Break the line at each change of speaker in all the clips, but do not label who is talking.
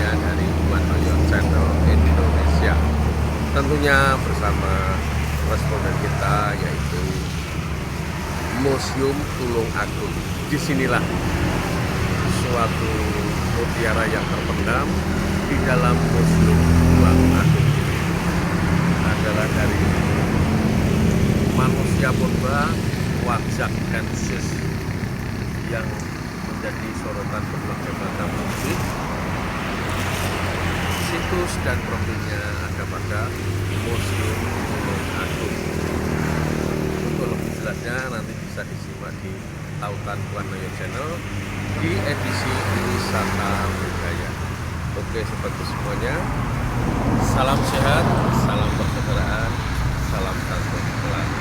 semuanya dari Wanoyo Channel Indonesia. Tentunya bersama responden kita yaitu Museum Tulung Agung. Disinilah suatu mutiara yang terpendam di dalam Museum Tulung Agung ini adalah dari manusia purba wajah Kensis yang menjadi sorotan berbagai macam musik. Situs dan profilnya ada pada Museum Tulung Agung. Untuk lebih jelasnya nanti bisa disimak di Tautan Wanoyo Channel di edisi Wisata Budaya. Oke sobatku semuanya, salam sehat, salam persaudaraan, salam santun selalu.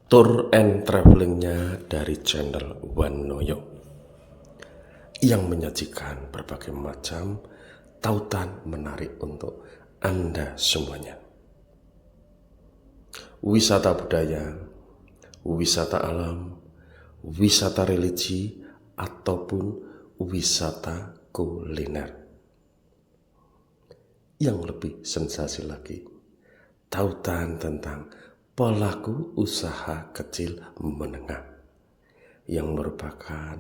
Tour and travelingnya dari channel Wanoyo yang menyajikan berbagai macam tautan menarik untuk Anda semuanya. Wisata budaya, wisata alam, wisata religi, ataupun wisata kuliner. Yang lebih sensasi lagi, tautan tentang pelaku usaha kecil menengah yang merupakan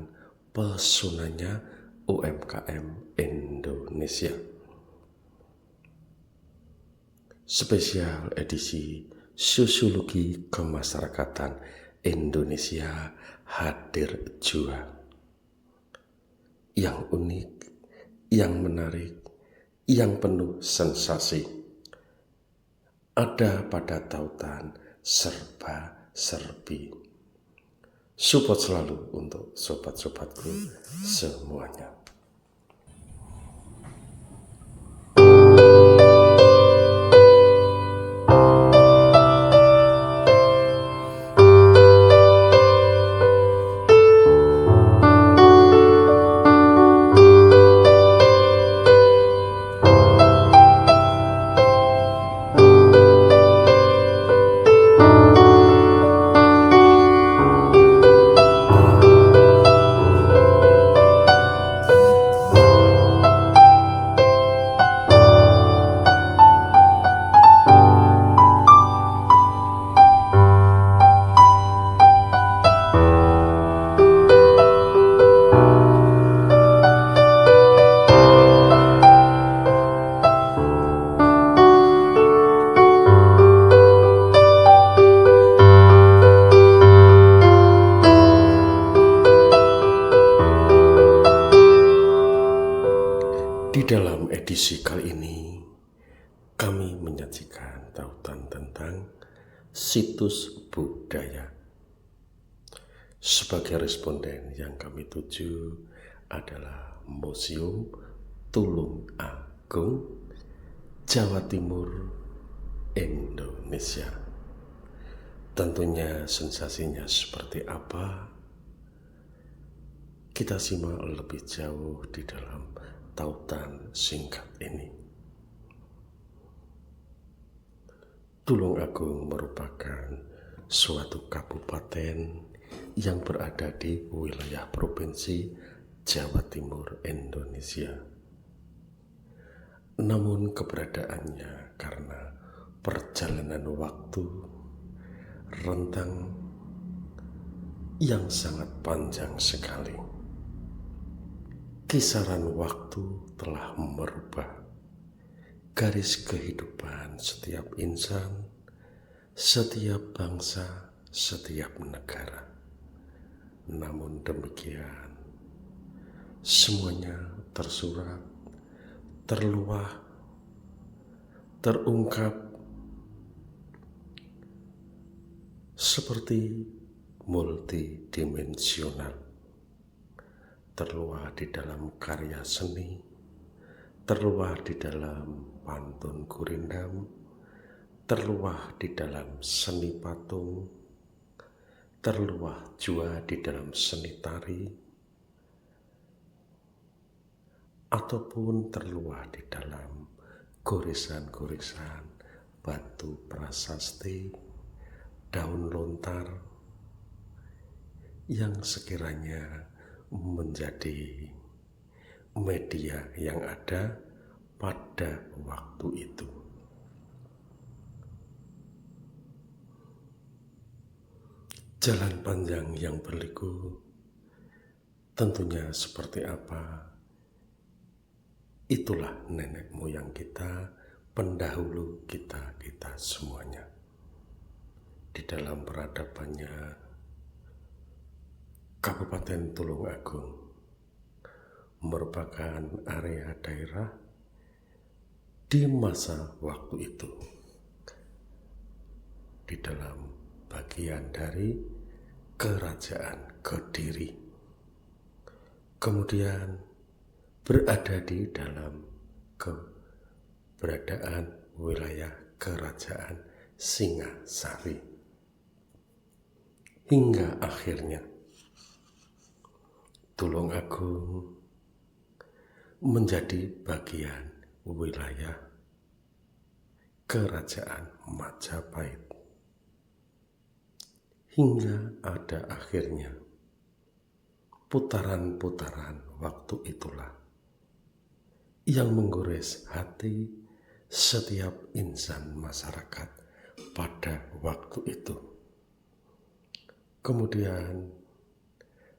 pesonanya UMKM Indonesia. Spesial edisi Sosiologi Kemasyarakatan Indonesia hadir jua. Yang unik, yang menarik, yang penuh sensasi ada pada tautan serba-serbi. Support selalu untuk sobat-sobatku semuanya. Di dalam edisi kali ini, kami menyajikan tautan tentang situs budaya. Sebagai responden yang kami tuju adalah Museum Tulung Agung, Jawa Timur, Indonesia. Tentunya sensasinya seperti apa? Kita simak lebih jauh di dalam tautan singkat ini. Tulung Agung merupakan suatu kabupaten yang berada di wilayah provinsi Jawa Timur, Indonesia. Namun keberadaannya karena perjalanan waktu, rentang
yang sangat panjang sekali. Kisaran waktu telah merubah garis kehidupan setiap insan, setiap bangsa, setiap negara. Namun demikian, semuanya tersurat, terluah, terungkap seperti multidimensional, terluah di dalam karya seni, terluah di dalam pantun gurindam, terluah di dalam seni patung, terluah juga di dalam seni tari, ataupun terluah di dalam goresan-goresan batu prasasti, daun lontar, yang sekiranya menjadi media yang ada pada waktu itu. Jalan panjang yang berliku tentunya seperti apa? Itulah nenek moyang kita, pendahulu kita semuanya. Di dalam peradabannya Kabupaten Tulungagung merupakan area daerah di masa waktu itu di dalam bagian dari Kerajaan Kediri, kemudian berada di dalam keberadaan wilayah Kerajaan Singasari, hingga akhirnya Tulungagung menjadi bagian wilayah Kerajaan Majapahit, hingga ada akhirnya putaran-putaran waktu itulah yang menggores hati setiap insan masyarakat pada waktu itu. Kemudian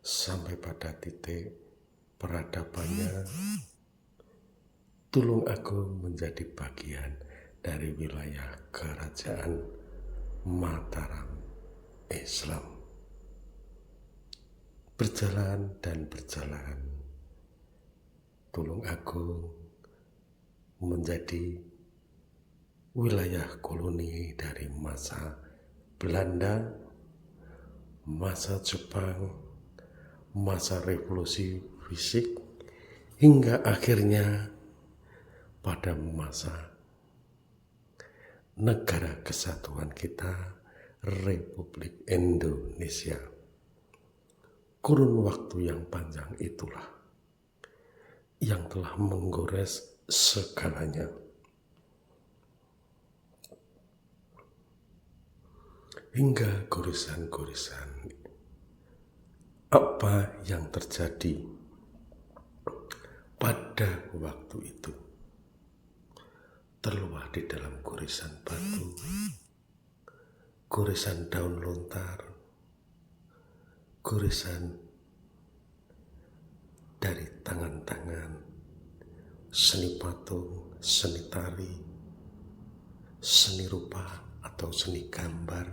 sampai pada titik peradabannya, Tulungagung menjadi bagian dari wilayah Kerajaan Mataram Islam. Berjalan dan berjalan, Tulungagung menjadi wilayah koloni dari masa Belanda, masa Jepang, masa revolusi fisik, hingga akhirnya pada masa negara kesatuan kita, Republik Indonesia. Kurun waktu yang panjang itulah yang telah menggores segalanya. Hingga goresan-goresan apa yang terjadi pada waktu itu terluah di dalam goresan batu, goresan daun lontar, goresan dari tangan-tangan seni patung, seni tari, seni rupa atau seni gambar,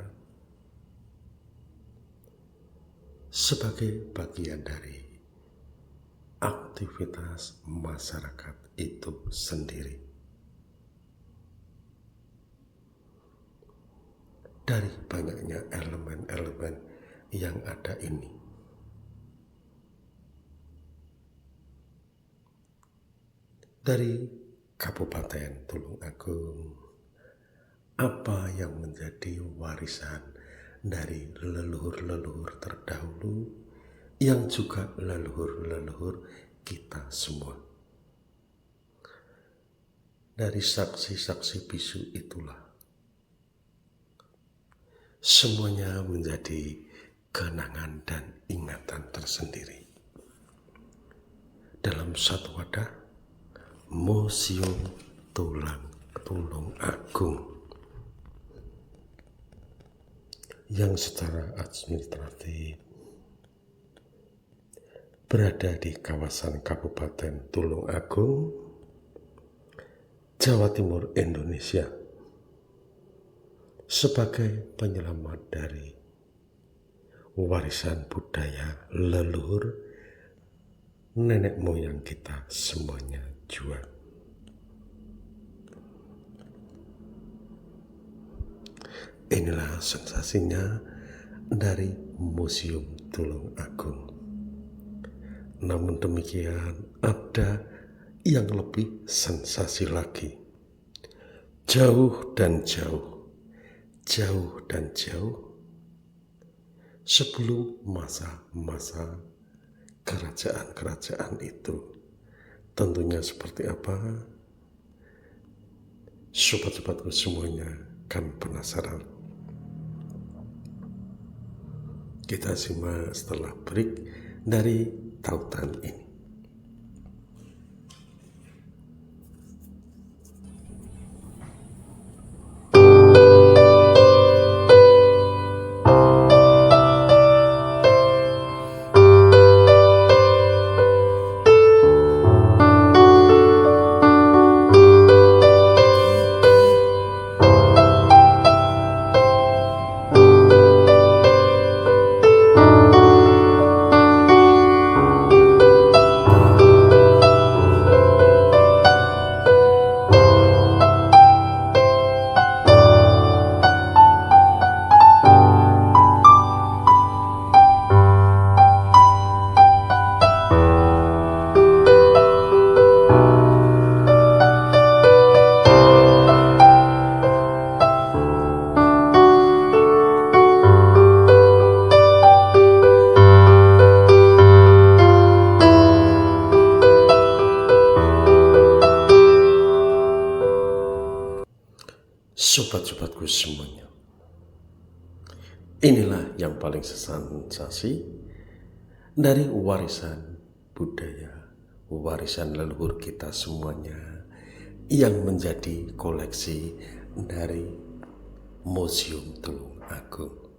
sebagai bagian dari aktivitas masyarakat itu sendiri. Dari banyaknya elemen-elemen yang ada ini, dari Kabupaten Tulungagung, apa yang menjadi warisan dari leluhur-leluhur terdahulu yang juga leluhur-leluhur kita semua. Dari saksi-saksi bisu itulah semuanya menjadi kenangan dan ingatan tersendiri. Dalam satu wadah, Museum Tulungagung yang secara administratif berada di kawasan Kabupaten Tulungagung, Jawa Timur, Indonesia, sebagai penyelamat dari warisan budaya leluhur nenek moyang kita semuanya jua. Inilah sensasinya dari Museum Tulungagung. Namun demikian, ada yang lebih sensasi lagi. Jauh dan jauh, jauh dan jauh, sebelum masa-masa kerajaan-kerajaan itu. Tentunya seperti apa? Sobat-sobatku semuanya kan penasaran. Kita simak setelah break dari tautan ini. Sobat-sobatku semuanya, inilah yang paling sensasi dari warisan budaya, warisan leluhur kita semuanya yang menjadi koleksi dari Museum Tulungagung,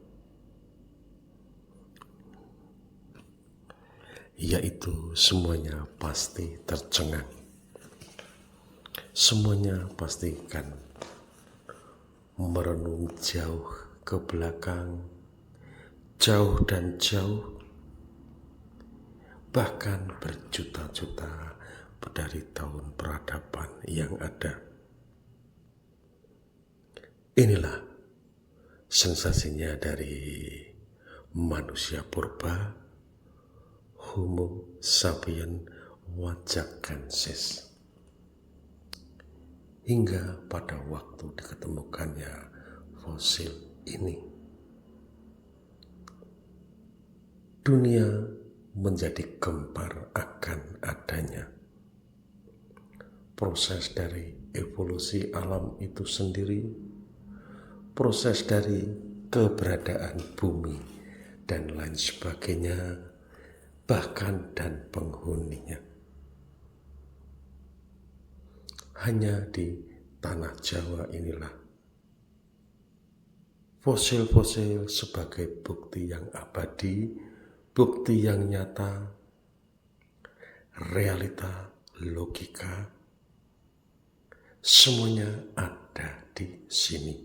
yaitu semuanya pasti tercengang, semuanya pastikan merenung jauh ke belakang, jauh dan jauh, bahkan berjuta-juta dari tahun peradaban yang ada. Inilah sensasinya dari manusia purba, Homo sapiens wajakensis. Hingga pada waktu diketemukannya fosil ini, dunia menjadi gempar akan adanya proses dari evolusi alam itu sendiri, proses dari keberadaan bumi dan lain sebagainya, bahkan dan penghuninya. Hanya di tanah Jawa inilah fosil-fosil sebagai bukti yang abadi, bukti yang nyata, realita, logika, semuanya ada di sini.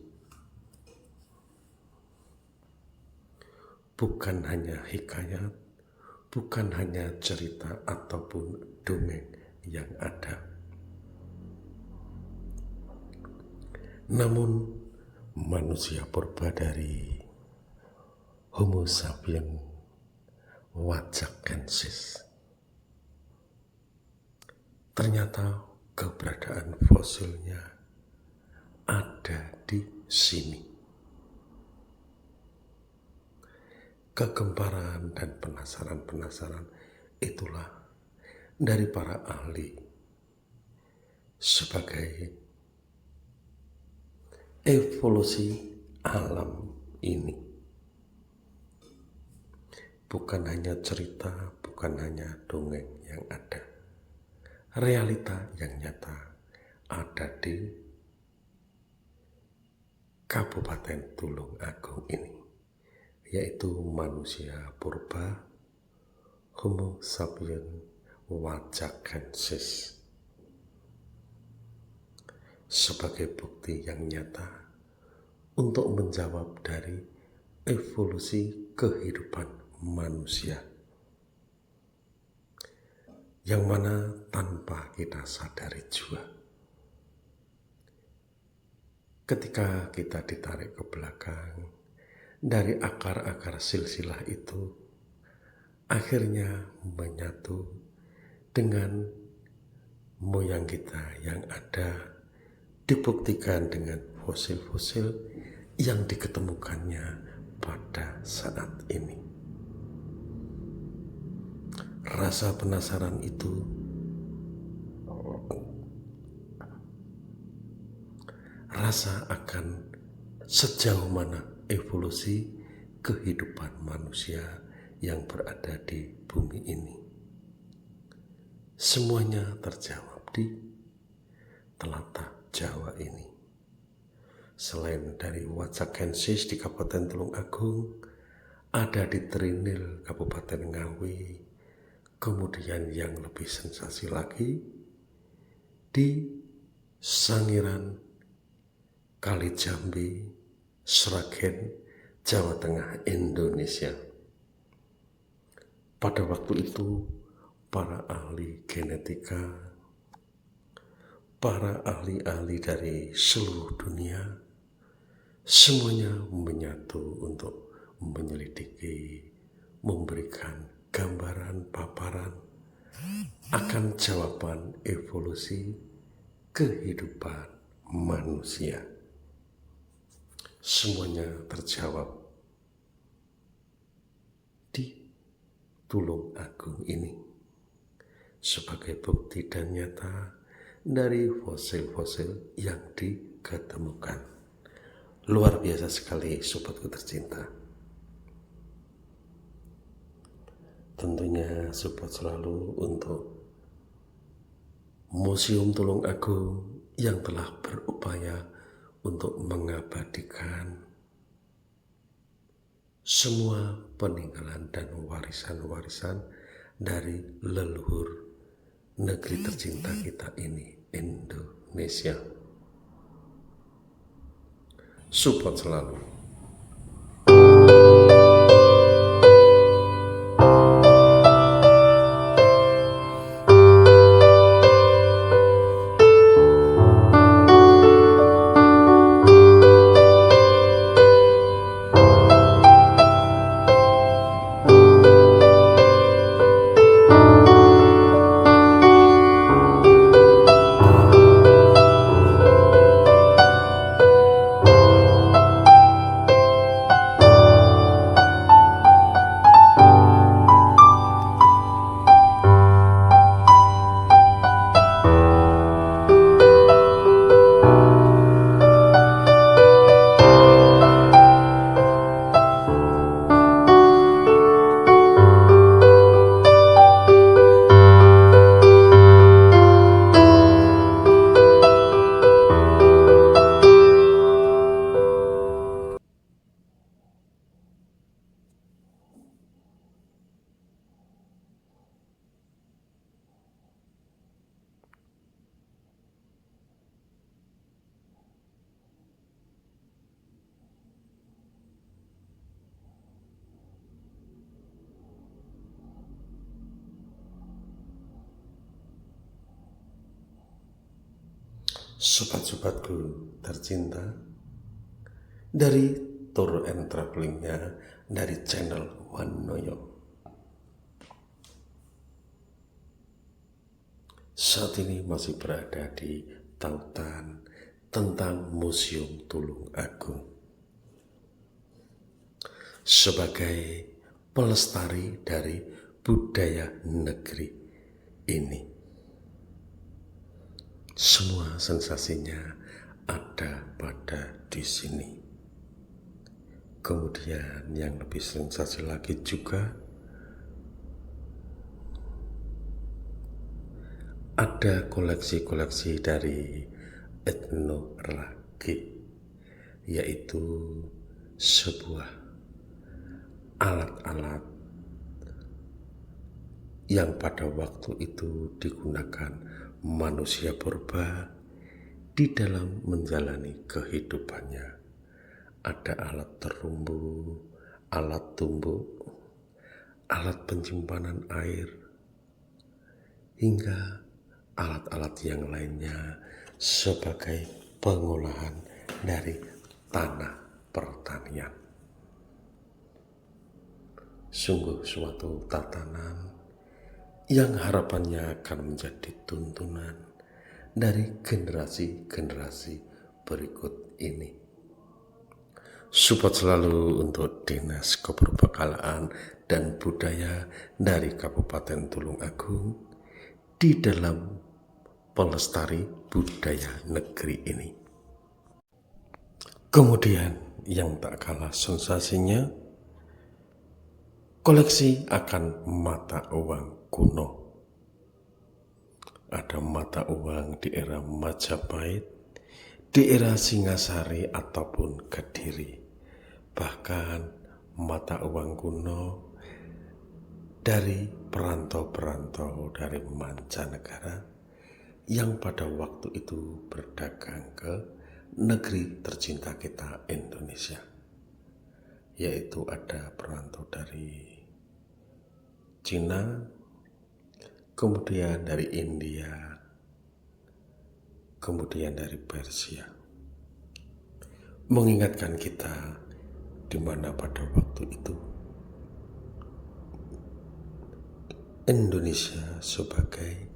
Bukan hanya hikayat, bukan hanya cerita ataupun dongeng yang ada. Namun manusia purba dari Homo sapiens wajakensis, ternyata keberadaan fosilnya ada di sini. Kegemparan dan penasaran itulah dari para ahli sebagai evolusi alam ini. Bukan hanya cerita, bukan hanya dongeng yang ada. Realita yang nyata ada di Kabupaten Tulungagung ini, yaitu manusia purba Homo sapiens wajakensis sebagai bukti yang nyata untuk menjawab dari evolusi kehidupan manusia yang mana tanpa kita sadari juga, ketika kita ditarik ke belakang dari akar-akar silsilah itu, akhirnya menyatu dengan moyang kita yang ada, dibuktikan dengan fosil-fosil yang diketemukannya pada saat ini. Rasa penasaran itu rasa akan sejauh mana evolusi kehidupan manusia yang berada di bumi ini. Semuanya terjawab di telatak Jawa ini. Selain dari Wajakensis di Kabupaten Tulungagung, ada di Trinil Kabupaten Ngawi, kemudian yang lebih sensasi lagi di Sangiran, Kalijambi, Sragen, Jawa Tengah, Indonesia. Pada waktu itu, para ahli genetika, para ahli-ahli dari seluruh dunia, semuanya menyatu untuk menyelidiki, memberikan gambaran paparan akan jawaban evolusi kehidupan manusia. Semuanya terjawab di Tulungagung ini sebagai bukti dan nyata dari fosil-fosil yang diketemukan. Luar biasa sekali sobatku tercinta. Tentunya support selalu untuk Museum Tulungagung yang telah berupaya untuk mengabadikan semua peninggalan dan warisan-warisan dari leluhur negeri tercinta kita ini, Indonesia. Support selalu. Sobat-sobatku tercinta, dari tour and travelingnya dari channel Wanoyo. Saat ini masih berada di tautan tentang Museum Tulungagung sebagai pelestari dari budaya negeri ini. Semua sensasinya ada pada di sini. Kemudian yang lebih sensasi lagi juga ada koleksi-koleksi dari etnografi, yaitu sebuah alat-alat yang pada waktu itu digunakan manusia purba di dalam menjalani kehidupannya. Ada alat terumbu, alat tumbuk, alat penyimpanan air, hingga alat-alat yang lainnya sebagai pengolahan dari tanah pertanian. Sungguh suatu tatanan yang harapannya akan menjadi tuntunan dari generasi-generasi berikut ini. Support selalu untuk Dinas Keperbekalaan dan Budaya dari Kabupaten Tulungagung di dalam pelestari budaya negeri ini. Kemudian yang tak kalah sensasinya, koleksi akan mata uang kuno. Ada mata uang di era Majapahit, di era Singasari ataupun Kediri. Bahkan mata uang kuno dari perantau-perantau dari mancanegara yang pada waktu itu berdagang ke negeri tercinta kita Indonesia. Yaitu ada perantau dari Cina, kemudian dari India, kemudian dari Persia. Mengingatkan kita di mana pada waktu itu Indonesia sebagai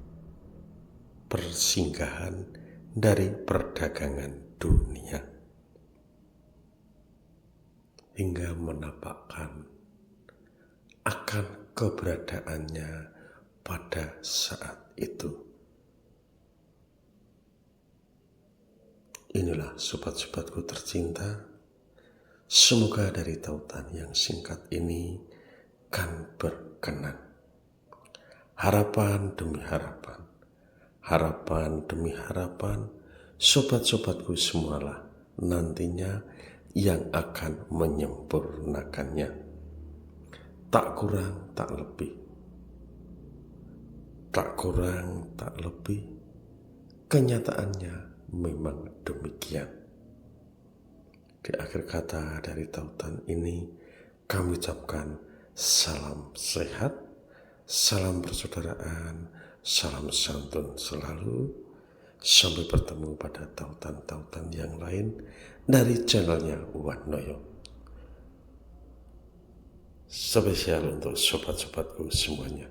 persinggahan dari perdagangan dunia, hingga menampakkan akan keberadaannya pada saat itu. Inilah sobat-sobatku tercinta, semoga dari tautan yang singkat ini kan berkenan. Harapan demi harapan, harapan demi harapan, sobat-sobatku semualah nantinya yang akan menyempurnakannya. Tak kurang, tak lebih. Tak kurang, tak lebih. Kenyataannya memang demikian. Di akhir kata dari tautan ini, kami ucapkan salam sehat, salam persaudaraan, salam santun selalu. Sampai bertemu pada tautan-tautan yang lain dari channelnya Wanoyo. Spesial untuk sobat-sobatku semuanya.